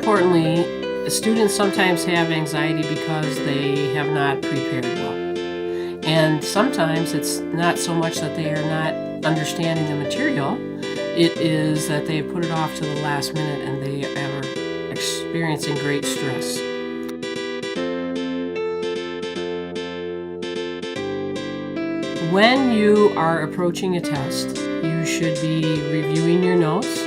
importantly, students sometimes have anxiety because they have not prepared well. And sometimes it's not so much that they are not understanding the material, it is that they put it off to the last minute and they are experiencing great stress. When you are approaching a test, you should be reviewing your notes.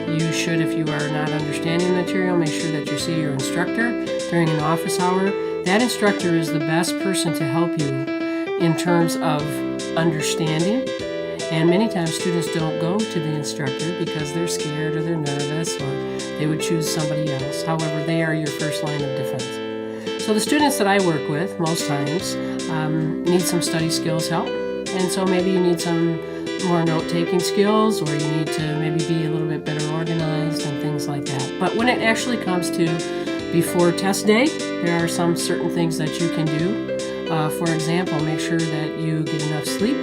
You should, if you are not understanding the material, make sure that you see your instructor during an office hour. That instructor is the best person to help you in terms of understanding. And many times students don't go to the instructor because they're scared or they're nervous or they would choose somebody else. However, they are your first line of defense. So the students that I work with most times need some study skills help. And so maybe you need some more note-taking skills, or you need to maybe be a little bit better organized and things like that. But when it actually comes to before test day, there are some certain things that you can do. For example, make sure that you get enough sleep.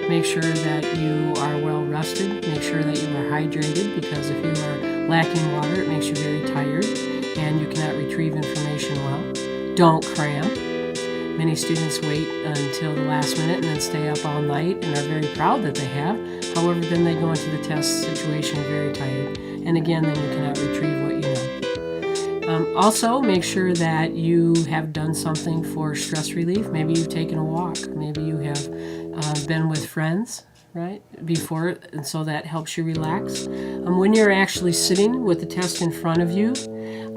Make sure that you are well rested. Make sure that you are hydrated, because if you are lacking water, it makes you very tired and you cannot retrieve information well. Don't cram. Many students wait until the last minute and then stay up all night and are very proud that they have. However, then they go into the test situation very tired. And again, then you cannot retrieve what you know. Also, make sure that you have done something for stress relief. Maybe you've taken a walk. Maybe you have been with friends, right, before, and so that helps you relax. When you're actually sitting with the test in front of you,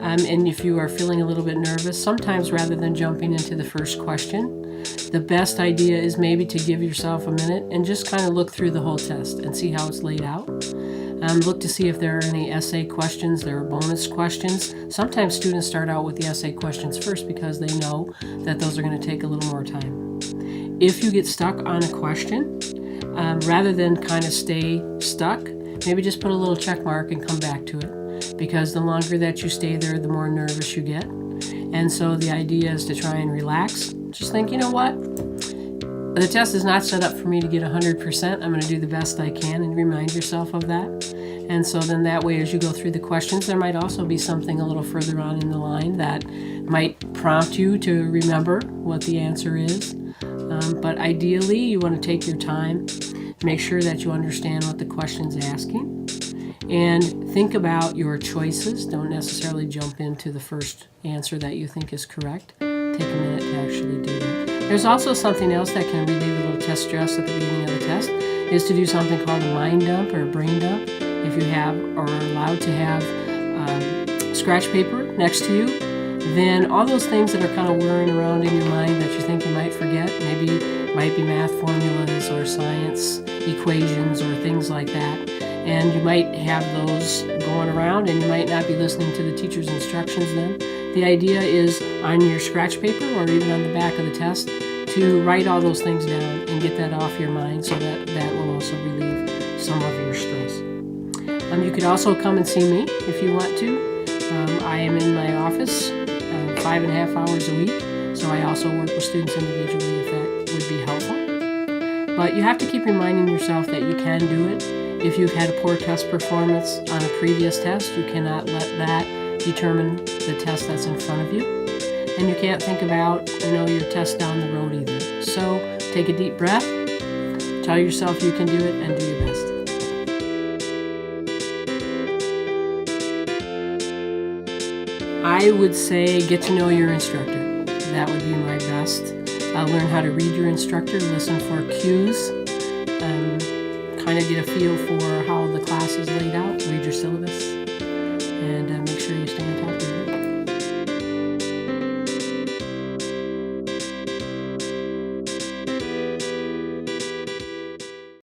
and if you are feeling a little bit nervous, sometimes rather than jumping into the first question, the best idea is maybe to give yourself a minute and just kind of look through the whole test and see how it's laid out. Look to see if there are any essay questions, there are bonus questions. Sometimes students start out with the essay questions first because they know that those are going to take a little more time. If you get stuck on a question, rather than kind of stay stuck, maybe just put a little check mark and come back to it. Because the longer that you stay there, the more nervous you get. And so the idea is to try and relax. Just think, you know what? The test is not set up for me to get 100%. I'm going to do the best I can, and remind yourself of that. And so then that way, as you go through the questions, there might also be something a little further on in the line that might prompt you to remember what the answer is. But ideally, you want to take your time, make sure that you understand what the question's asking, and think about your choices. Don't necessarily jump into the first answer that you think is correct. Take a minute to actually do that. There's also something else that can relieve a little test stress at the beginning of the test, is to do something called a mind dump or a brain dump. If you have or are allowed to have scratch paper next to you, then all those things that are kind of whirring around in your mind that you think you might forget, maybe it might be math formulas or science equations or things like that. And you might have those going around and you might not be listening to the teacher's instructions then. The idea is on your scratch paper or even on the back of the test to write all those things down and get that off your mind, so that will also relieve some of your stress. You could also come and see me if you want to. I am in my office 5.5 hours a week, so I also work with students individually if that would be helpful. But you have to keep reminding yourself that you can do it. If you've had a poor test performance on a previous test, you cannot let that determine the test that's in front of you. And you can't think about, your test down the road either. So take a deep breath, tell yourself you can do it, and do your best. I would say get to know your instructor. That would be my best. Learn how to read your instructor, listen for cues, kind of get a feel for how the class is laid out, read your syllabus, and make